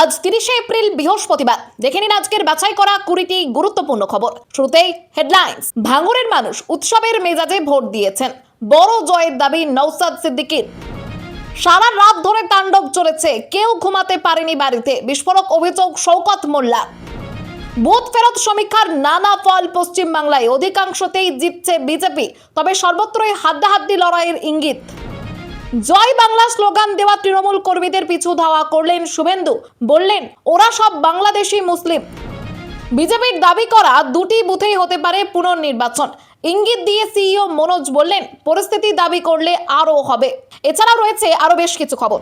আজ 30শে এপ্রিল বৃহস্পতিবার। দেখে নিন আজকের বাছাই করা 20টি গুরুত্বপূর্ণ খবর। শুরুতেই হেডলাইন্স। ভাঙড়ের মানুষ উৎসবের মেজাজে ভোট দিয়েছেন, বড় জয়ের দাবি নওশাদ সিদ্দিকীর। সারা রাত ধরে তাণ্ডব চলেছে, কেউ ঘুমাতে পারেনি বাড়িতে, বিস্ফোরক অভিযোগ শওকত মোল্লা। বুথ ফেরত সমীক্ষার নানা ফল পশ্চিমবাংলায়, অধিকাংশতেই জিতছে বিজেপি, তবে সর্বত্রই হাড্ডাহাড্ডি লড়াইয়ের ইঙ্গিত। জয় বাংলা স্লোগান দেওয়া তৃণমূল কর্মীদের পিছু ধাওয়া করলেন শুভেন্দু, বললেন ওরা সব বাংলাদেশি মুসলিম। বিজেপির দাবি করা দুটি বুথেই হতে পারে পুনর্নির্বাচন, ইঙ্গিত দিয়ে সিইও মনোজ বললেন পরিস্থিতি দাবি করলে আরও হবে। এছাড়াও রয়েছে আরো বেশ কিছু খবর।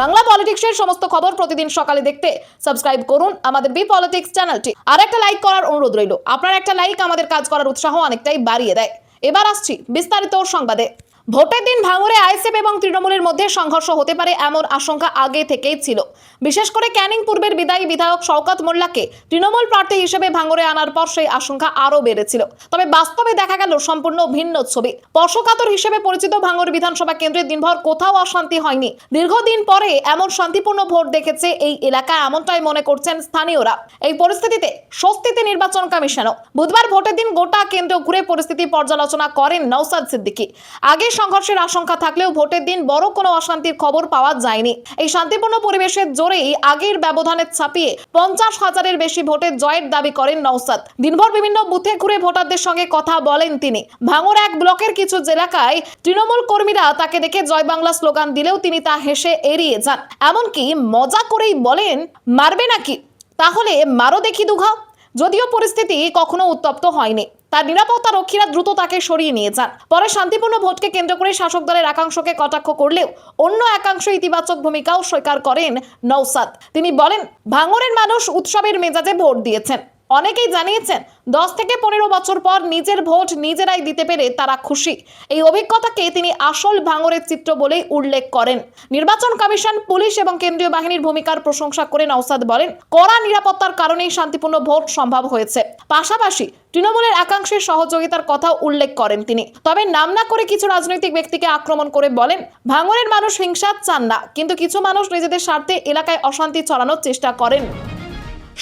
বাংলা পলিটিক্সের সমস্ত খবর প্রতিদিন সকালে দেখতে সাবস্ক্রাইব করুন আমাদের বি পলিটিক্স চ্যানেলটি। আর একটা লাইক করার অনুরোধ রইল, আপনার একটা লাইক আমাদের কাজ করার উৎসাহ অনেকটাই বাড়িয়ে দেয়। এবার আসছি বিস্তারিত সংবাদে। ভোটের দিন ভাঙড়ে আইএসএফ এবং তৃণমূলের মধ্যে সংঘর্ষ হতে পারে এমন আশঙ্কা আগে থেকেই ছিল। বিশেষ করে ক্যানিং পূর্বের বিদায়ী বিধায়ক শওকত মোল্লাকে তৃণমূল প্রার্থী হিসেবে ভাঙড়ে আনার পর সেই আশঙ্কা আরও বেড়েছিল। তবে বাস্তবে দেখা গেল সম্পূর্ণ ভিন্ন ছবি। স্পর্শকাতর হিসেবে পরিচিত ভাঙড় বিধানসভা কেন্দ্রের দিনভর কোথাও অশান্তি হয়নি। দীর্ঘদিন পরে এমন শান্তিপূর্ণ ভোট দেখেছে এই এলাকা, এমনটাই মনে করছেন স্থানীয়রা। এই পরিস্থিতিতে স্বস্তিতে নির্বাচন কমিশনও। বুধবার ভোটের দিন গোটা কেন্দ্র ঘুরে পরিস্থিতি পর্যালোচনা করেন নওশাদ সিদ্দিকী। আগে সংঘর্ষের আশঙ্কা থাকলেও ভোটের দিন বড় কোনো অশান্তির খবর পাওয়া যায়নি। এই শান্তিপূর্ণ পরিবেশের জোরেই আগের ব্যবধানে ছাপিয়ে 50,000-এর বেশি ভোটের জয়ের দাবি করেন নওশাদ। দিনভর বিভিন্ন বুথে ঘুরে ভোটারদের সঙ্গে কথা বলেন তিনি। ভাঙড় এক ব্লকের কিছু এলাকায় তৃণমূল কর্মীরা তাকে দেখে জয় বাংলা স্লোগান দিলেও তিনি তা হেসে এড়িয়ে যান। এমনকি মজা করেই বলেন, মারবে নাকি? তাহলে মারো দেখি দুঘা। যদিও পরিস্থিতি কখনো উত্তপ্ত হয়নি, তার নিরাপত্তা রক্ষীরা দ্রুত তাকে সরিয়ে নিয়ে যান। পরে শান্তিপূর্ণ ভোটকে কেন্দ্র করে শাসক দলের একাংশকে কটাক্ষ করলেও অন্য একাংশ ইতিবাচক ভূমিকাও স্বীকার করেন নওশাদ। তিনি বলেন, ভাঙড়ের মানুষ উৎসবের মেজাজে ভোট দিয়েছেন। অনেকেই জানিয়েছেন 10 থেকে 15 বছর পর নিজের ভোট নিজেরাই দিতে পেরে তারা খুশি। এই অভিজ্ঞতাকে তিনি আসল ভাঙড়ের চিত্র বলেই উল্লেখ করেন। নির্বাচন কমিশন, পুলিশ এবং কেন্দ্রীয় বাহিনীর ভূমিকার প্রশংসা করে নওশাদ বলেন, কড়া নিরাপত্তার কারণেই শান্তিপূর্ণ ভোট সম্ভব হয়েছে। পাশাপাশি তৃণমূলের একাংশের সহযোগিতার কথাও উল্লেখ করেন তিনি। তবে নাম না করে কিছু রাজনৈতিক ব্যক্তিকে আক্রমণ করে বলেন, ভাঙড়ের মানুষ হিংসা চান না, কিন্তু কিছু মানুষ নিজেদের স্বার্থে এলাকায় অশান্তি ছড়ানোর চেষ্টা করেন।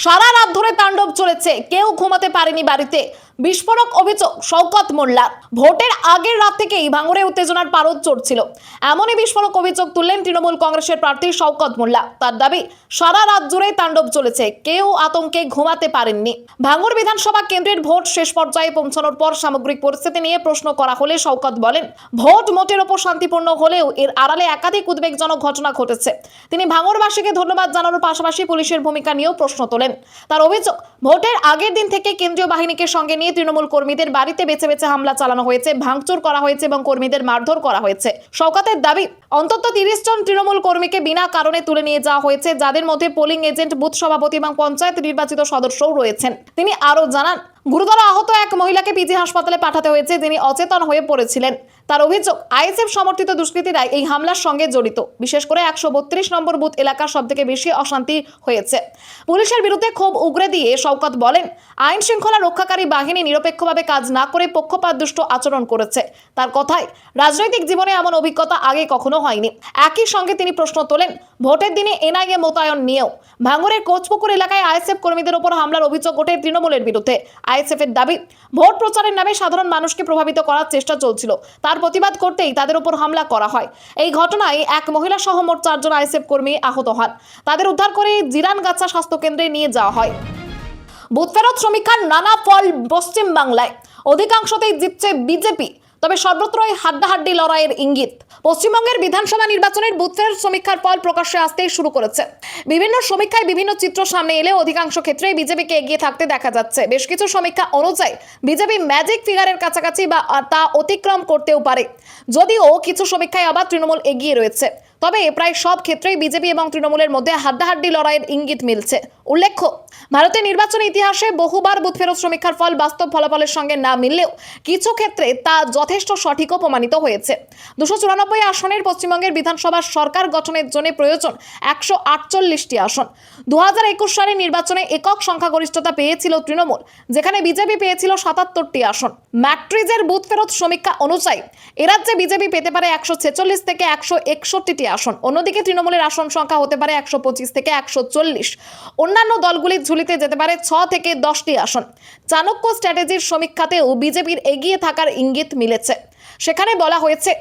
সারা রাত ধরে তাণ্ডব চলেছে, কেউ ঘুমাতে পারেনি বাড়িতে, বিস্ফোরক অভিযোগ শওকত মোল্লা। ভোটের আগের রাত থেকেই ভাঙড়ে উত্তেজনার পারদ চড়ছিল। এমনই বিস্ফোরক অভিযোগ তুললেন তৃণমূল কংগ্রেসের প্রার্থী শওকত মোল্লা। তার দাবি, সারা রাত জুড়ে তাণ্ডব চলেছে, কেউ আতঙ্কে ঘুমাতে পারেননি। ভাঙড় বিধানসভা কেন্দ্রের ভোট শেষ পর্যায়ে পৌঁছানোর পর সামগ্রিক পরিস্থিতি নিয়ে প্রশ্ন করা হলে শওকত বলেন, ভোট মোটের ওপর শান্তিপূর্ণ হলেও এর আড়ালে একাধিক উদ্বেগজনক ঘটনা ঘটেছে। তিনি ভাঙড়বাসীকে ধন্যবাদ জানানোর পাশাপাশি পুলিশের ভূমিকা নিয়েও প্রশ্ন তোলেন। তার অভিযোগ, ভোটের আগের দিন থেকে কেন্দ্রীয় বাহিনীকে সঙ্গে নিয়ে তৃণমূল কর্মীদের বাড়িতে বেছে বেছে হামলা চালানো হয়েছে, ভাঙচুর করা হয়েছে এবং কর্মীদের মারধর করা হয়েছে। শওকতের দাবি, অন্তত 30 জন তৃণমূল কর্মীকে বিনা কারণে তুলে নিয়ে যাওয়া হয়েছে, যাদের মধ্যে পোলিং এজেন্ট, বুথ সভাপতি এবং পঞ্চায়েত নির্বাচিত সদস্যও রয়েছেন। তিনি আরও জানান, গুরুতর আহত এক মহিলাকে পিজি হাসপাতালে পাঠাতে হয়েছে, যিনি অচেতন হয়ে পড়েছিলেন। তার অভিযোগ, আইএসএফ সমর্থিত দুষ্কৃতীরা এই হামলার সঙ্গে জড়িত। বিশেষ করে 132 নম্বর বুথ এলাকার সবথেকে বেশি অশান্তি হয়েছে। পুলিশের বিরুদ্ধে ক্ষোভ উগরে দিয়ে শওকত বলেন, আইন শৃঙ্খলা রক্ষাকারী বাহিনী নিরপেক্ষভাবে কাজ না করে পক্ষপাতদুষ্ট আচরণ করেছে। তার কথায়, রাজনৈতিক জীবনে এমন অভিজ্ঞতা আগে কখনো হয়নি। একই সঙ্গে তিনি প্রশ্ন তোলেন, ভোটের দিনে এনআইএ মোতায়েন নিয়েও। ভাঙড়ের কোচপুকুর এলাকায় আইএসএফ কর্মীদের উপর হামলার অভিযোগ ওঠে তৃণমূলের বিরুদ্ধে। আইএসএফের দাবি, ভোট প্রচারের নামে সাধারণ মানুষকে প্রভাবিত করার চেষ্টা চলছিল, তার প্রতিবাদ করতেই তাদের উপর হামলা করা হয়। এই ঘটনায় এক মহিলা সহ মোট 4 জন আইএসএফ কর্মী আহত হন। তাদের উদ্ধার করে জিরানগাছা স্বাস্থ্য কেন্দ্রে নিয়ে যাওয়া হয়। বুথ ফেরত সমীক্ষার নানা ফল পশ্চিমবাংলায়, অধিকাংশতেই জিতছে বিজেপি, তবে সর্বত্রই হাড্ডাহাড্ডি লড়াইয়ের ইঙ্গিত। পশ্চিমবঙ্গের বিধানসভা নির্বাচনের বুথ ফেরত সমীক্ষার ফল প্রকাশ্যে আসতেই শুরু করেছে। বিভিন্ন সমীক্ষায় বিভিন্ন চিত্র সামনে এলেও অধিকাংশ ক্ষেত্রেই বিজেপিকে এগিয়ে থাকতে দেখা যাচ্ছে। বেশ কিছু সমীক্ষা অনুযায়ী বিজেপি ম্যাজিক ফিগারের কাছাকাছি বা তা অতিক্রম করতেও পারে, যদিও কিছু সমীক্ষায় আবার তৃণমূল এগিয়ে রয়েছে। তবে প্রায় সব ক্ষেত্রেই বিজেপি এবং তৃণমূলের মধ্যে হাড্ডাহাড্ডি লড়াইয়ের ইঙ্গিত মিলছে। উল্লেখ্য, ভারতের নির্বাচন ইতিহাসে বহুবার বুথ ফেরত সমীক্ষার ফল বাস্তব ফলাফলের সঙ্গে না মিললেও কিছু ক্ষেত্রে তা যথেষ্ট সঠিকও প্রমাণিত হয়েছে। 294 আসনের পশ্চিমবঙ্গের বিধানসভা সরকার গঠনের জন্য প্রয়োজন 148টি আসন। 2021 সালের নির্বাচনে একক সংখ্যাগরিষ্ঠতা পেয়েছিল তৃণমূল, যেখানে বিজেপি পেয়েছিল 77টি আসন। ম্যাট্রিজের বুথ ফেরত সমীক্ষা অনুযায়ী এরাজ্যে বিজেপি পেতে পারে 146 থেকে 161টি আসন। অন্যদিকে তৃণমূলের আসন সংখ্যা হতে পারে 125 থেকে 140। অন্যান্য দলগুলির ঝুলিতে যেতে পারে 6 থেকে 10টি আসন। চাণক্য স্ট্র্যাটেজির সমীক্ষাতেও বিজেপির এগিয়ে থাকার ইঙ্গিত মিলেছে। সেখানে বলা হয়েছে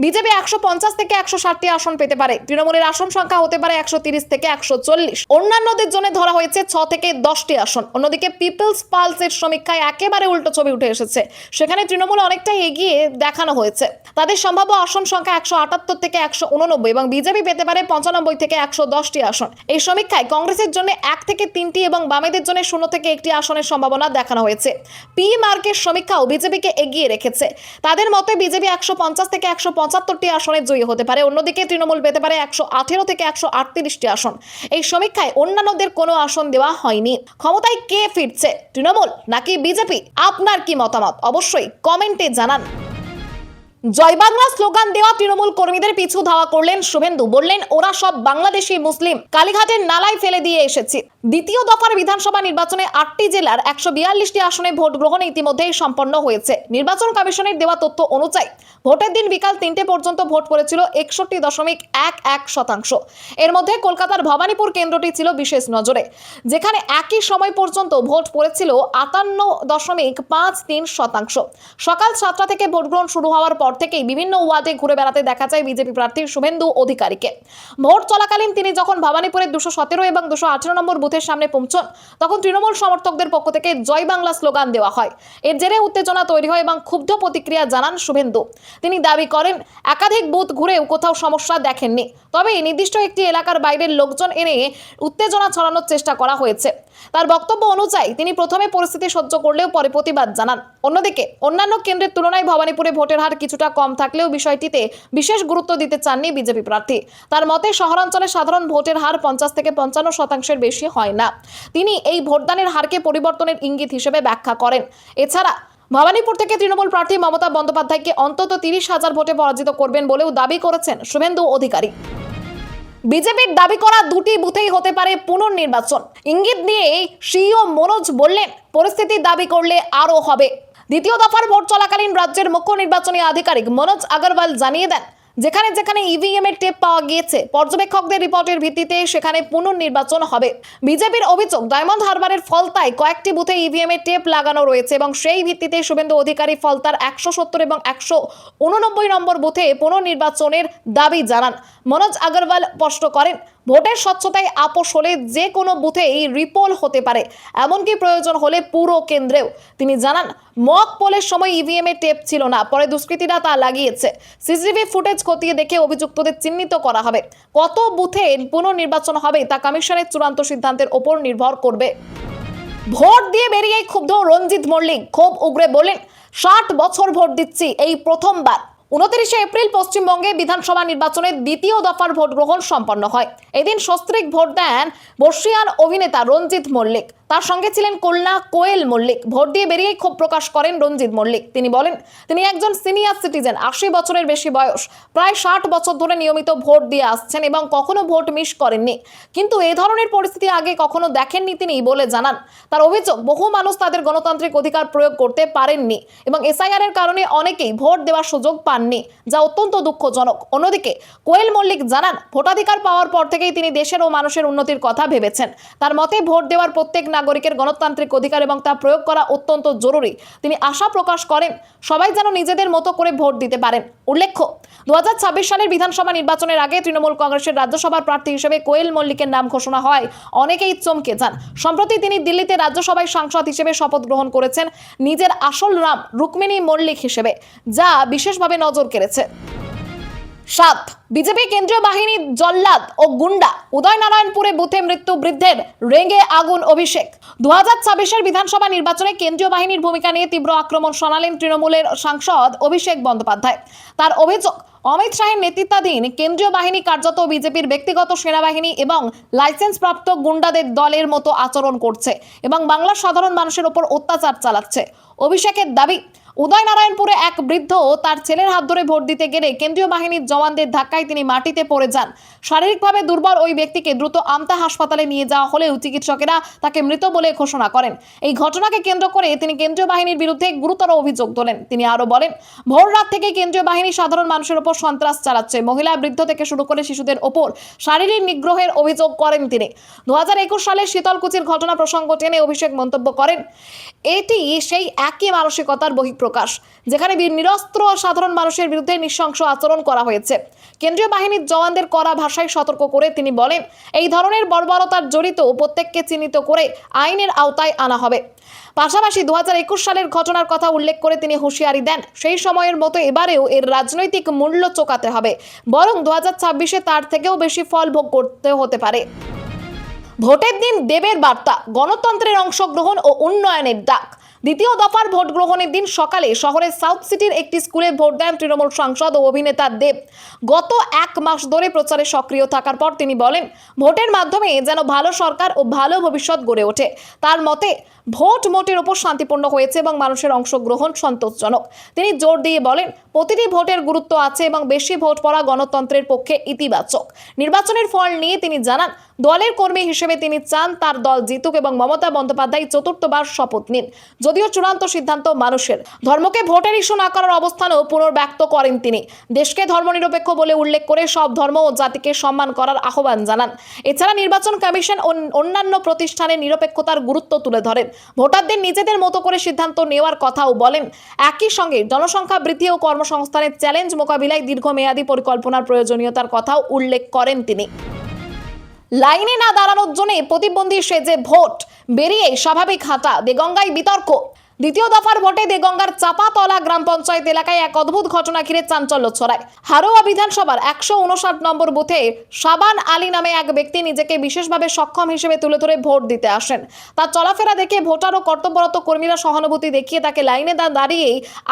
বিজেপি 150 থেকে 160টি আসন পেতে পারে। তৃণমূলের আসন সংখ্যা হতে পারে 130 থেকে 140। অন্যান্যদের জন্য ধরা হয়েছে 6 থেকে 10টি আসন। অন্যদিকে পিপলস পালসের সমীক্ষায় একেবারে উল্টো ছবি উঠে এসেছে। সেখানে তৃণমূল অনেকটাই এগিয়ে দেখানো হয়েছে। তাদের সম্ভাব্য আসন সংখ্যা 178 থেকে 189 এবং বিজেপি পেতে পারে 95 থেকে 110টি আসন। এই সমীক্ষায় কংগ্রেসের জন্য 1 থেকে 3টি এবং বামেদের জন্য 0 থেকে 1টি আসনের সম্ভাবনা দেখানো হয়েছে। পি মার্কের সমীক্ষাও বিজেপিকে এগিয়ে রেখেছে। তাদের মতে বিজেপি 150 থেকে 175টি আসনে জয়ী হতে পারে। অন্যদিকে তৃণমূল পেতে পারে 118 থেকে 138টি আসন। এই সমীক্ষায় অন্যান্যদের কোনো আসন দেওয়া হয়নি। ক্ষমতায় কে ফিরছে, তৃণমূল নাকি বিজেপি? আপনার কি মতামত অবশ্যই কমেন্টে জানান। জয় বাংলা স্লোগান দেওয়া তৃণমূল কর্মীদের পিছু ধাওয়া করলেন শুভেন্দু। বললেন ওরা সব বাংলাদেশি মুসলিম, কালীঘাটের নালায় ফেলে দিয়ে এসেছি। দ্বিতীয় দফার বিধানসভা নির্বাচনে 8টি জেলার 142টি আসনে ভোট গ্রহণ ইতিমধ্যেই সম্পন্ন হয়েছে। নির্বাচন কমিশনের দেওয়া তথ্য অনুযায়ী ভোটের দিন বিকাল 3টে পর্যন্ত ভোট পড়েছিল 61.11%। এর মধ্যে কলকাতার ভবানীপুর কেন্দ্রটি ছিল বিশেষ নজরে, যেখানে একই সময় পর্যন্ত ভোট পড়েছিল 58.53%। সকাল 7টা থেকে ভোট গ্রহণ শুরু হওয়ার পর থেকেই বিভিন্ন ওয়ার্ডে ঘুরে বেড়াতে দেখা যায় বিজেপি প্রার্থী শুভেন্দু অধিকারীকে। ভোট চলাকালীন তিনি যখন ভবানীপুরের 217 এবং 218 নম্বর বুথের সামনে পৌঁছন, তখন তৃণমূল সমর্থকদের পক্ষ থেকে জয় বাংলা স্লোগান দেওয়া হয়। এর জেরে উত্তেজনা তৈরি হয় এবং ক্ষুব্ধ প্রতিক্রিয়া জানান শুভেন্দু। তিনি দাবি করেন একাধিক বুথ ঘুরেও কোথাও সমস্যা দেখেননি, তবে নির্দিষ্ট একটি এলাকার বাইরের লোকজন এনে উত্তেজনা ছড়ানোর চেষ্টা করা হয়েছে। তার বক্তব্য অনুযায়ী তিনি প্রথমে পরিস্থিতি সহ্য করলেও পরে প্রতিবাদ জানান। অন্যদিকে অন্যান্য কেন্দ্রের তুলনায় ভবানীপুরে ভোটের হার কিছুটা কম থাকলেও বিষয়টিতে বিশেষ গুরুত্ব দিতে চাননি বিজেপি প্রার্থী। তার মতে শহরাঞ্চলে সাধারণ ভোটের হার 50 থেকে 55% বেশি হয় না। তিনি এই ভোটদানের হারকে পরিবর্তনের ইঙ্গিত হিসেবে ব্যাখ্যা করেন। এছাড়া ভবানীপুর থেকে তৃণমূল প্রার্থী মমতা বন্দ্যোপাধ্যায়কে অন্তত 30,000 ভোটে পরাজিত করবেন বলেও দাবি করেছেন শুভেন্দু অধিকারী। বিজেপির দাবি করা 2টি বুথেই হতে পারে পুনর্নির্বাচন। ইঙ্গিত দিয়ে সিইও মনোজ বললেন পরিস্থিতি দাবি করলে আরও হবে। দ্বিতীয় দফার ভোট চলাকালীন রাজ্যের মুখ্য নির্বাচনী আধিকারিক মনোজ আগরওয়াল জানিয়ে দেন, যেখানে যেখানে ইভিএম এর টেপ পাওয়া গিয়েছে পর্যবেক্ষকদের রিপোর্টের ভিত্তিতে সেখানে পুনর্নির্বাচন হবে। বিজেপির অভিযোগ ডায়মন্ড হারবারের ফলতায় কয়েকটি বুথে ইভিএম এর টেপ লাগানো রয়েছে এবং সেই ভিত্তিতে শুভেন্দু অধিকারী ফলতার 170 এবং 189 নম্বর বুথে পুনর্নির্বাচনের দাবি জানান। মনোজ আগরওয়াল স্পষ্ট করেন ভোটের স্বচ্ছতায় আপোষ হলে যে কোনো বুথেই রিপোল হতে পারে, এমনকি প্রয়োজন হলে পুরো কেন্দ্রেও। তিনি জানান মক পোলের সময় ইভিএম এর টেপ ছিল না, পরে দুষ্কৃতীরা তা লাগিয়েছে। সিসিটিভি ফুটেজ খতিয়ে দেখে অভিযুক্তদের চিহ্নিত করা হবে। কত বুথে পুনর্নির্বাচন হবে তা কমিশনের চূড়ান্ত সিদ্ধান্তের ওপর নির্ভর করবে। ভোট দিয়ে বেরিয়ে ক্ষুব্ধ রঞ্জিত মল্লিক ক্ষোভ উগরে বলেন 60 বছর ভোট দিচ্ছি, এই প্রথমবার। 29 এপ্রিল পশ্চিমবঙ্গে বিধানসভা নির্বাচনের দ্বিতীয় দফার ভোট গ্রহণ সম্পন্ন হয়। এদিন সস্ত্রীক ভোট দেন বর্ষিয়ান অভিনেতা রঞ্জিত মল্লিক। তার সঙ্গে ছিলেন কন্যা কোয়েল মল্লিক। ভোট দিয়ে বেরিয়ে ক্ষোভ প্রকাশ করেন রঞ্জিত মল্লিক। তিনি বলেন তিনি একজন সিনিয়র সিটিজেন, 80 বছরের বেশি বয়স, প্রায় 60 বছর ধরে নিয়মিত ভোট দিয়ে আসছেন এবং কখনো ভোট মিস করেননি। কিন্তু এই ধরনের পরিস্থিতি আগে কখনো দেখেননি তিনি বলে জানান। তার অভিযোগ বহু মানুষ তাদের গণতান্ত্রিক অধিকার প্রয়োগ করতে পারেননি এবং এসআইআর এর কারণে অনেকেই ভোট দেওয়ার সুযোগ পাননি, যা অত্যন্ত দুঃখজনক। অন্যদিকে কোয়েল মল্লিক জানান ভোটাধিকার পাওয়ার পর থেকেই তিনি দেশের ও মানুষের উন্নতির কথা ভেবেছেন। তার মতে ভোট দেওয়ার প্রত্যেক নাগরিকের গণতান্ত্রিক অধিকার এবং তা প্রয়োগ করা অত্যন্ত জরুরি। তিনি আশা প্রকাশ করেন সবাই যেন নিজেদের মতো করে ভোট দিতে পারেন। উল্লেখ্য 2026 সালের বিধানসভা নির্বাচনের আগে তৃণমূল কংগ্রেসের রাজ্যসভার প্রার্থী হিসেবে কোয়েল মল্লিকের নাম ঘোষণা হয় অনেকেই চমকে যান। সম্প্রতি তিনি দিল্লিতে রাজ্যসভায় সাংসদ হিসেবে শপথ গ্রহণ করেছেন নিজের আসল নাম রুক্মিণী মল্লিক হিসেবে, যা বিশেষভাবে নজর কেড়েছে। 7 বিজেপি কেন্দ্রীয় বাহিনীর জল্লাদ ও গুন্ডা। উদয়নারায়ণপুরে বুথে মৃত্যু বৃদ্ধের, রেগে আগুন অভিষেক। 2026 বিধানসভা নির্বাচনে কেন্দ্রীয় বাহিনীর ভূমিকা নিয়ে তীব্র আক্রমণ শোনালেন তৃণমূলের সাংসদ অভিষেক বন্দ্যোপাধ্যায়। তার অভিযোগ অমিত শাহের নেতৃত্বাধীন কেন্দ্রীয় বাহিনী কার্যত বিজেপির ব্যক্তিগত সেনাবাহিনী এবং লাইসেন্সপ্রাপ্ত গুন্ডাদের দলের মতো আচরণ করছে এবং বাংলার সাধারণ মানুষের ওপর অত্যাচার চালাচ্ছে। অভিষেকের দাবি উদয়নারায়ণপুরে এক বৃদ্ধ তার ছেলের হাত ধরে ভোট দিতে গেলে কেন্দ্রীয় বাহিনীর জওয়ানদের ধাক্কায় তিনি মাটিতে পড়ে যান। শারীরিকভাবে দুর্বল ওই ব্যক্তিকে দ্রুত আমতা হাসপাতালে নিয়ে যাওয়া হলেও চিকিৎসকেরা তাকে মৃত বলে ঘোষণা করেন। এই ঘটনাকে কেন্দ্র করে তিনি কেন্দ্রীয় বাহিনীর বিরুদ্ধে গুরুতর অভিযোগ তোলেন। তিনি আরো বলেন, ভোর রাত থেকে কেন্দ্রীয় বাহিনী সাধারণ মানুষের উপর সন্ত্রাস চালাচ্ছে। মহিলা, বৃদ্ধ থেকে শুরু করে শিশুদের ওপর শারীরিক নিগ্রহের অভিযোগ করেন তিনি। 2021 সালের শীতলকুচির ঘটনা প্রসঙ্গ টেনে অভিষেক মন্তব্য করেন, এটি সেই একই মানসিকতার বহিঃপ্রকাশ যেখানে নিরস্ত্র সাধারণ মানুষের বিরুদ্ধে নৃশংস আচরণ করা হয়েছে। কেন্দ্রীয় বাহিনীর জওয়ানদের কড়া ভাষায় সতর্ক করে তিনি বলেন, এই ধরনের বর্বরতার জড়িত প্রত্যেককে চিহ্নিত করে আইনের আওতায় আনা হবে। পাশাপাশি 2021 সালের ঘটনার কথা উল্লেখ করে তিনি হুঁশিয়ারি দেন, সেই সময়ের মতো এবারেও এর রাজনৈতিক মূল্য চোকাতে হবে, বরং 2026-এ তার থেকেও বেশি ফল ভোগ করতে হতে পারে। ভোটের দিন দেবের বার্তা, গণতন্ত্রের অংশগ্রহণ ও উন্নয়নের ডাক। দ্বিতীয় দফার ভোট গ্রহণের দিন সকালে শহরের সাউথ সিটির একটি স্কুলে ভোট দেন তৃণমূল সাংসদ ও অভিনেতা দেব। গত 1 মাস ধরে প্রচারে সক্রিয় থাকার পর তিনি বলেন, ভোটের মাধ্যমে যেন ভালো সরকার ও ভালো ভবিষ্যৎ গড়ে ওঠে। তার মতে ভোট মোটের ওপর শান্তিপূর্ণ হয়েছে এবং মানুষের অংশগ্রহণ সন্তোষজনক। তিনি জোর দিয়ে বলেন, প্রতিটি ভোটের গুরুত্ব আছে এবং বেশি ভোট পড়া গণতন্ত্রের পক্ষে ইতিবাচক। নির্বাচনের ফল নিয়ে তিনি জানান, দলের কর্মী হিসেবে তিনি চান তার দল জিতুক এবং মমতা বন্দ্যোপাধ্যায় চতুর্থবার শপথ নিন। যদিও চূড়ান্ত সিদ্ধান্ত মানুষের। ধর্মকে ভোটের ইস্যু না করার অবস্থানও পুনর্ব্যক্ত করেন তিনি। দেশকে ধর্মনিরপেক্ষ বলে উল্লেখ করে সব ধর্ম ও জাতিকে সম্মান করার আহ্বান জানান। এছাড়া নির্বাচন কমিশন ও অন্যান্য প্রতিষ্ঠানের নিরপেক্ষতার গুরুত্ব তুলে ধরেন। ভোটারদের নিজেদের মতো করে সিদ্ধান্ত নেওয়ার কথাও বলেন। একই সঙ্গে জনসংখ্যা বৃদ্ধি ও কর্মসংস্থানের চ্যালেঞ্জ মোকাবিলায় দীর্ঘমেয়াদী পরিকল্পনার প্রয়োজনীয়তার কথাও উল্লেখ করেন তিনি। লাইনে না দাঁড়ানোর জন্য প্রতিবন্ধী সেজে ভোট বেরিয়ে স্বাভাবিক হাঁটা, দেগঙ্গায় বিতর্ক। দ্বিতীয় দফার ভোটে দেগঙ্গার চাপাতলা গ্রাম পঞ্চায়েত এলাকায় এক অদ্ভুত ঘটনা ঘিরে চাঞ্চল্য ছড়ায়। হারোয়া বিধানসভার 159 নম্বর বুথে শাবান আলী নামে এক ব্যক্তি নিজেকে বিশেষভাবে সক্ষম হিসেবে তুলে ধরে ভোট দিতে আসেন। তার চলাফেরা দেখে ভোটার ও কর্তব্যরত কর্মীরা সহানুভূতি দেখিয়ে তাকে লাইনে দাঁড়িয়ে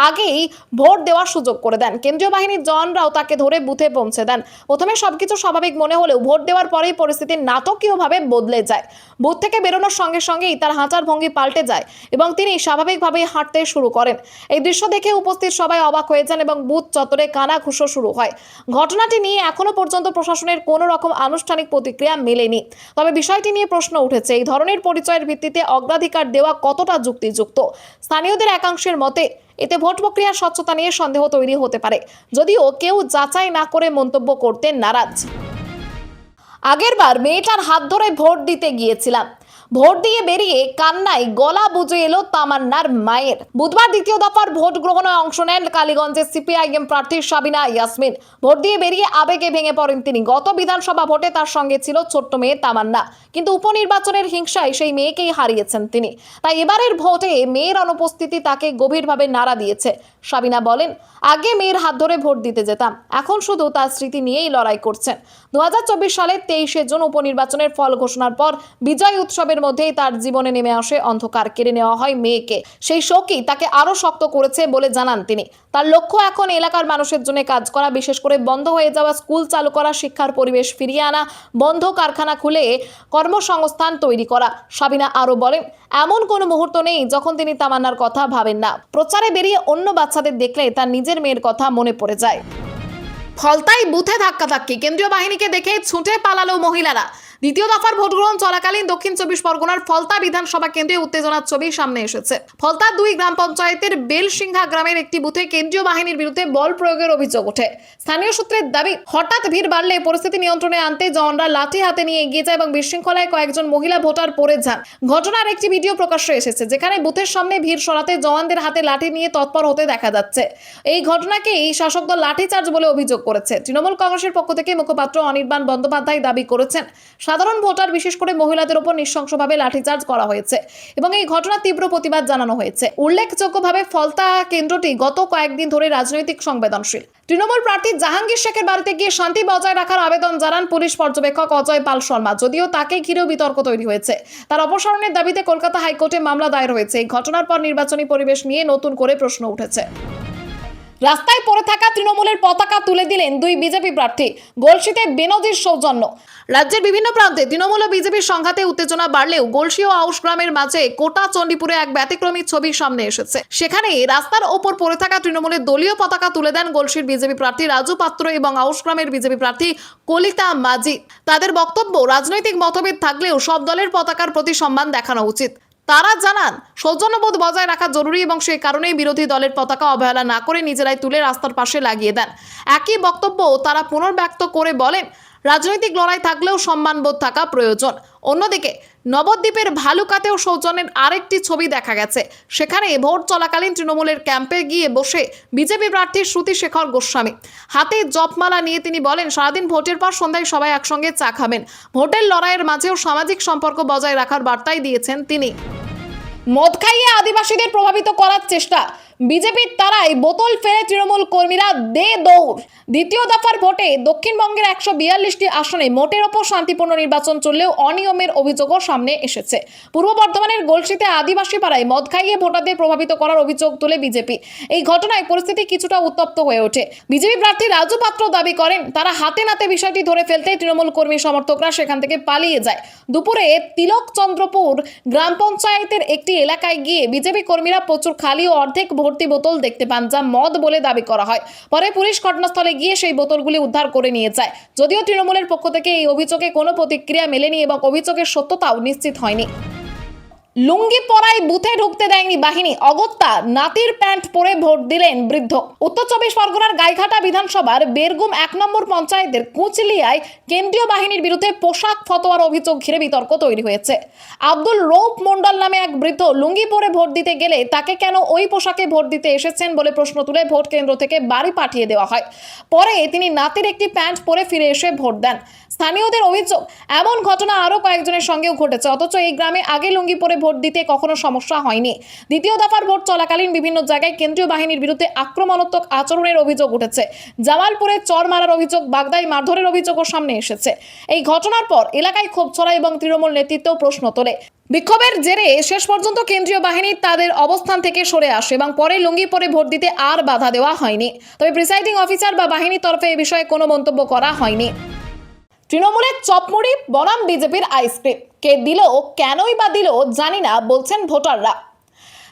আগেই ভোট দেওয়ার সুযোগ করে দেন। কেন্দ্রীয় বাহিনীর জওয়ানরাও তাকে ধরে বুথে পৌঁছে দেন। প্রথমে সবকিছু স্বাভাবিক মনে হলেও ভোট দেওয়ার পরেই পরিস্থিতি নাটকীয়ভাবে বদলে যায়। বুথ থেকে বেরোনোর সঙ্গে সঙ্গেই তার হাঁটার ভঙ্গি পাল্টে যায় এবং তিনি স্বাভাবিকভাবে হাঁটতে শুরু করেন। এই দৃশ্য দেখে উপস্থিত সবাই অবাক হয়ে যান এবং বুথ চত্বরে কানাঘুষো শুরু হয়। ঘটনাটি নিয়ে এখনো পর্যন্ত প্রশাসনের কোনো রকম আনুষ্ঠানিক প্রতিক্রিয়া মেলেনি। তবে বিষয়টি নিয়ে প্রশ্ন উঠেছে, এই ধরনের পরিচয়ের ভিত্তিতে অগ্রাধিকার দেওয়া কতটা যুক্তিযুক্ত। স্থানীয়দের একাংশের মতে এতে ভোট প্রক্রিয়ার স্বচ্ছতা নিয়ে সন্দেহ তৈরি হতে পারে, যদিও কেউ যাচাই না করে মন্তব্য করতে নারাজ। আগেরবার মেয়েটার হাত ধরে ভোট দিতে গিয়েছিলাম, ভোট দিয়ে বেরিয়ে কান্নায় গলা বুঝে এলো তামান্নার মায়ের। বুধবার দ্বিতীয় দফার ভোট গ্রহণে অংশ নেন কালীগঞ্জের সিপিআইএম প্রার্থী সাবিনা ইয়াসমিন। ভোট দিয়ে বেরিয়ে আবেগে ভেঙে পড়েন তিনি। গত বিধানসভা ভোটে তার সঙ্গে ছিল ছোট্ট মেয়ে তামান্না, কিন্তু উপনির্বাচনের হিংসায় সেই মেয়েকেই হারিয়েছেন তিনি। তাই এবারের ভোটে মেয়ের অনুপস্থিতি তাকে গভীরভাবে নাড়া দিয়েছে। সাবিনা বলেন, আগে মেয়ের হাত ধরে ভোট দিতে যেতাম, এখন শুধু তার স্মৃতি নিয়েই লড়াই করছেন। 2024 সালের 23শে জুন উপনির্বাচনের ফল ঘোষণার পর বিজয় উৎসবের মধ্যেই তার জীবনে নেমে আসে অন্ধকার। কেড়ে নেওয়া হয় মেয়েকে। সেই শোকই তাকে আরো শক্ত করেছে বলে জানান তিনি। তার লক্ষ্য এখন এলাকার মানুষের জন্য কাজ করা, বিশেষ করে বন্ধ হয়ে যাওয়া স্কুল চালু করা, শিক্ষার পরিবেশ ফিরিয়ে আনা, বন্ধ কারখানা খুলে কর্মসংস্থান তৈরি করা। সাবিনা আরো বলেন, এমন কোনো মুহূর্ত নেই যখন তিনি তামান্নার কথা ভাবেন না। প্রচারে বেরিয়ে অন্য বাচ্চাদের দেখলে তার নিজের মেয়ের কথা মনে পড়ে যায়। ফলতাই বুথে ধাক্কাধাক্কি, কেন্দ্রীয় বাহিনীকে দেখে ছুটে পালালো মহিলারা। দ্বিতীয় দফার ভোট গ্রহণ চলাকালীন দক্ষিণ 24 পরগনার ফলতা বিধানসভা কেন্দ্রে উত্তেজনার ছবি সামনে এসেছে। ফলতা 2 গ্রাম পঞ্চায়েতের বেলসিংহা গ্রামের একটি বুথে কেন্দ্রীয় বাহিনীর বিরুদ্ধে বল প্রয়োগের অভিযোগ ওঠে। স্থানীয় সূত্রের দাবি, হঠাৎ ভিড় বাড়লে পরিস্থিতি নিয়ন্ত্রণে আনতে জওয়ানরা লাঠি হাতে নিয়ে এগিয়ে যায় এবং বিশৃঙ্খলায় কয়েকজন মহিলা ভোটার পড়ে যান। ঘটনার একটি ভিডিও প্রকাশ্যে এসেছে, যেখানে বুথের সামনে ভিড় সরাতে জওয়ানদের হাতে লাঠি নিয়ে তৎপর হতে দেখা যাচ্ছে। এই ঘটনাকেই শাসক দল লাঠিচার্জ বলে অভিযোগ করেছে। তৃণমূল কংগ্রেসের পক্ষ থেকে মুখপাত্র অনির্বাণ বন্দ্যোপাধ্যায় দাবি করেছেন, সাধারণ ভোটার বিশেষ করে মহিলাদের উপর নৃশংসভাবে লাঠিচার্জ করা হয়েছে এবং এই ঘটনার তীব্র প্রতিবাদ জানানো হয়েছে। উল্লেখযোগ্যভাবে ফলতা কেন্দ্রটি গত কয়েকদিন ধরে রাজনৈতিক সংবেদনশীল। তৃণমূল প্রার্থী জাহাঙ্গীর শেখের বাড়িতে গিয়ে শান্তি বজায় রাখার আবেদন জানান পুলিশ পর্যবেক্ষক অজয় পাল শর্মা, যদিও তাকে ঘিরেও বিতর্ক তৈরি হয়েছে। তার অপসারণের দাবিতে কলকাতা হাইকোর্টে মামলা দায়ের হয়েছে। এই ঘটনার পর নির্বাচনী পরিবেশ নিয়ে নতুন করে প্রশ্ন উঠেছে। রাস্তায় পড়ে থাকা তৃণমূলের পতাকা তুলে দিলেন দুই বিজেপি প্রার্থী। গলসিতে বেনজির সৌজন্য। রাজ্যের বিভিন্ন প্রান্তে তৃণমূল ও বিজেপির সংঘাতে উত্তেজনা বাড়লেও গলসি ও আউশ গ্রামের মাঝে কোটা চণ্ডীপুরে এক ব্যতিক্রমী ছবি সামনে এসেছে। সেখানে রাস্তার ওপর পড়ে থাকা তৃণমূলের দলীয় পতাকা তুলে দেন গলসির বিজেপি প্রার্থী রাজু পাত্র এবং আউশ গ্রামের বিজেপি প্রার্থী কলিতা মাঝি। তাদের বক্তব্য, রাজনৈতিক মতভেদ থাকলেও সব দলের পতাকার প্রতি সম্মান দেখানো উচিত। তারা জানান, সৌজন্যবোধ বজায় রাখা জরুরি এবং সেই কারণেই বিরোধী দলের পতাকা অবহেলা না করে নিজেরাই তুলে রাস্তার পাশে লাগিয়ে দেন। একই বক্তব্য তারা পুনর্ব্যক্ত করে বলেন, রাজনৈতিক লড়াই থাকলেও সম্মানবোধ থাকা প্রয়োজন। অন্যদিকে নবদ্বীপের ভালুকাতেও সৌজন্যের আরেকটি ছবি দেখা গেছে। সেখানে ভোট চলাকালীন তৃণমূলের ক্যাম্পে গিয়ে বসে বিজেপি প্রার্থী শ্রুতি শেখর গোস্বামী। হাতে জপমালা নিয়ে তিনি বলেন, সারাদিন ভোটের পর সন্ধ্যায় সবাই একসঙ্গে চা খাবেন। ভোটের লড়াইয়ের মাঝেও সামাজিক সম্পর্ক বজায় রাখার বার্তাই দিয়েছেন তিনি। মদ খাইয়ে আদিবাসীদের প্রভাবিত করার চেষ্টা, বিজেপির তারাই বোতল ফেলে তৃণমূল কর্মীরা দে দৌড়। দ্বিতীয় দফার ভোটে দক্ষিণবঙ্গের 142টি আসনে মোটের ওপর শান্তিপূর্ণ নির্বাচন চললেও অনিয়মের অভিযোগও সামনে এসেছে। পূর্ব বর্ধমানের গলসিতে আদিবাসী পাড়ায় মদ খাইয়ে ভোটারদের প্রভাবিত করার অভিযোগ তুলে বিজেপি। এই ঘটনায় পরিস্থিতি কিছুটা উত্তপ্ত হয়ে ওঠে। বিজেপি প্রার্থী রাজু পাত্র দাবি করেন, তারা হাতে নাতে বিষয়টি ধরে ফেলতে তৃণমূল কর্মী সমর্থকরা সেখান থেকে পালিয়ে যায়। দুপুরে তিলকচন্দ্রপুর গ্রাম পঞ্চায়েতের একটি এলাকায় গিয়ে বিজেপি কর্মীরা প্রচুর খালি ও অর্ধেক ভর্তি বোতল দেখতে পান, যা মদ বলে দাবি করা হয়। পরে পুলিশ ঘটনাস্থলে গিয়ে সেই বোতলগুলি উদ্ধার করে নিয়ে যায়। যদিও তৃণমূলের পক্ষ থেকে এই অভিযোগে কোনো প্রতিক্রিয়া মেলেনি এবং অভিযোগের সত্যতাও নিশ্চিত হয়নি। লুঙ্গি পরায় বুথে ঢুকতে দেয়নি বাহিনী, অগত্যা নাতির প্যান্ট পরে ভোট দিলেন বৃদ্ধ। উত্তর 24 পরগনার গাইঘাটা বিধানসভার বেরগুম 1 নম্বর পঞ্চায়েতের কুচলিয়ায় কেন্দ্রীয় বাহিনীর বিরুদ্ধে পোশাক ফতোয়ার অভিযোগ ঘিরে বিতর্ক তৈরি হয়েছে। আব্দুল রৌফ মন্ডল নামে এক বৃদ্ধ লুঙ্গি পরে ভোট দিতে গেলে তাকে কেন ওই পোশাকে ভোট দিতে এসেছেন বলে প্রশ্ন তুলে ভোট কেন্দ্র থেকে বাড়ি পাঠিয়ে দেওয়া হয়। পরে তিনি নাতির একটি প্যান্ট পরে ফিরে এসে ভোট দেন। স্থানীয়দের অভিযোগ, এমন ঘটনা আরও কয়েকজনের সঙ্গেও ঘটেছে, অথচ এই গ্রামে আগে লুঙ্গি পরে ভোট দিতে কখনো সমস্যা হয়নি। দ্বিতীয় দফার ভোট চলাকালীন বিভিন্ন জায়গায় কেন্দ্রীয় বাহিনীর বিরুদ্ধে আক্রমণাত্মক আচরণের অভিযোগ উঠেছে। জামালপুরে চর মারার অভিযোগ, বাগদায় মারধরের অভিযোগও সামনে এসেছে। এই ঘটনার পর এলাকায় ক্ষোভ ছড়ায় এবং তৃণমূল নেতৃত্ব প্রশ্ন তোলে। বিক্ষোভের জেরে শেষ পর্যন্ত কেন্দ্রীয় বাহিনী তাদের অবস্থান থেকে সরে আসে এবং পরে লুঙ্গি পরে ভোট দিতে আর বাধা দেওয়া হয়নি। তবে প্রিসাইডিং অফিসার বা বাহিনীর তরফে এ বিষয়ে কোনো মন্তব্য করা হয়নি। তৃণমূলের চপমুড়ি বনাম বিজেপির আইসক্রিম, কে দিল কেনই বা দিল জানি না বলছেন ভোটাররা।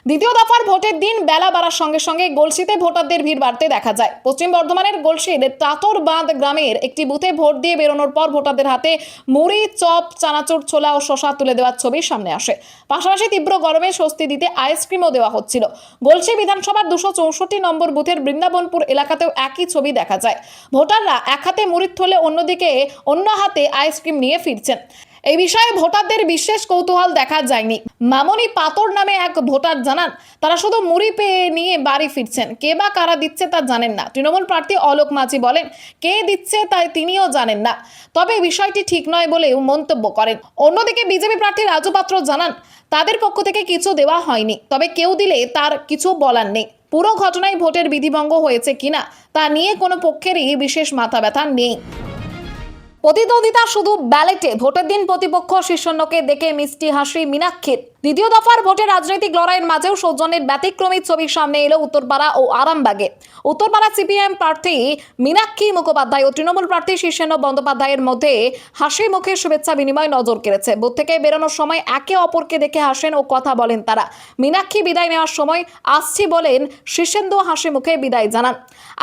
দ্বিতীয় দফার ভোটের দিন বেলা বাড়ার সঙ্গে সঙ্গে গলসিতে ভোটারদের ভিড় বাড়তে দেখা যায়। পশ্চিম বর্ধমানের গলসির তাতর বাঁধ গ্রামের একটি বুথে ভোট দিয়ে বেরোনোর পর ভোটারদের হাতে মুড়ি, চপ, চানাচুর, ছোলা ও শসা তুলে দেওয়ার ছবি সামনে আসে। পাশাপাশি তীব্র গরমে স্বস্তি দিতে আইসক্রিমও দেওয়া হচ্ছিল। গলসি বিধানসভার 264 নম্বর বুথের বৃন্দাবনপুর এলাকাতেও একই ছবি দেখা যায়। ভোটাররা এক হাতে মুড়ির থলে, অন্য হাতে আইসক্রিম নিয়ে ফিরছেন। এই বিষয়ে ভোটারদের বিশেষ কৌতূহল দেখা যায়নি। মামনি পাতর নামে এক ভোটার জানান, তারা শুধু মুড়ি পেয়ে নিয়ে বাড়ি ফিরছেন। কে বা কারা দিচ্ছে তা জানেন না। তৃণমূল প্রার্থী অলোক মাঝি বলেন, কে দিচ্ছে তাই তিনিও জানেন না, তবে বিষয়টি ঠিক নয় বলেও মন্তব্য করেন। অন্যদিকে বিজেপি প্রার্থী রাজু পাত্র জানান, তাদের পক্ষ থেকে কিছু দেওয়া হয়নি, তবে কেউ দিলে তার কিছু বলার নেই। পুরো ঘটনায় ভোটের বিধিভঙ্গ হয়েছে কিনা তা নিয়ে কোনো পক্ষেরই বিশেষ মাথা ব্যথা নেই। প্রতিদ্বন্দ্বিতা শুধু ব্যালেটে, ভোটের দিন প্রতিপক্ষ শীর্ষণ্যকে দেখে মিষ্টি হাসি মীনাক্ষীর। দ্বিতীয় দফার ভোটে রাজনৈতিক লড়াইয়ের মাঝেও সৌজন্যের ব্যতিক্রমী ছবি সামনে এলো উত্তরপাড়া ও আরামবাগে। উত্তরপাড়া সিপিএম প্রার্থী মীনাক্ষী মুখোপাধ্যায় ও তৃণমূল প্রার্থী শীর্ষেন্দ্র বন্দ্যোপাধ্যায়ের মধ্যে হাসি মুখে শুভেচ্ছা বিনিময় নজর কেড়েছে। বুথ থেকে বেরোনোর সময় একে অপরকে দেখে হাসেন ও কথা বলেন তারা। মীনাক্ষী বিদায় নেওয়ার সময় আসছি বলেন, শীর্ষেন্দু হাসি মুখে বিদায় জানান।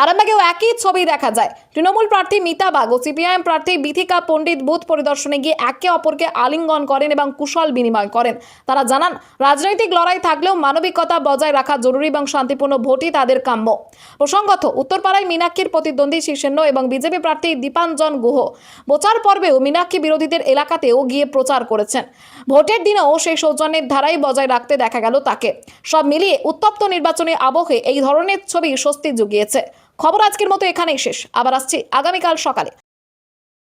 আরামবাগেও একই ছবি দেখা যায়। তৃণমূল প্রার্থী মিতা বাগ ও সিপিআইএম প্রার্থী বিথিকা পণ্ডিত বুথ পরিদর্শনে গিয়ে একে অপরকে আলিঙ্গন করেন এবং কুশল বিনিময় করেন। তারা জানান, রাজনৈতিক লড়াই থাকলেও মানবিকতা বজায় রাখা জরুরি এবং শান্তিপূর্ণ ভোটই তাদের কাম্য। প্রসঙ্গত, উত্তরপাড়ায় মীনাক্ষীর প্রতিদ্বন্দ্বী শীর্ষেন্দ্র এবং বিজেপি প্রার্থী দীপাঞ্জন গুহ প্রচার পর্বেও মীনাক্ষী বিরোধীদের এলাকাতেও গিয়ে প্রচার করেছেন। ভোটের দিনেও সেই সৌজন্যের ধারাই বজায় রাখতে দেখা গেল তাকে। সব মিলিয়ে উত্তপ্ত নির্বাচনী আবহে এই ধরনের ছবি স্বস্তি জুগিয়েছে। খবর আজকের মতো এখানেই শেষ। আবার আসছি আগামীকাল সকালে।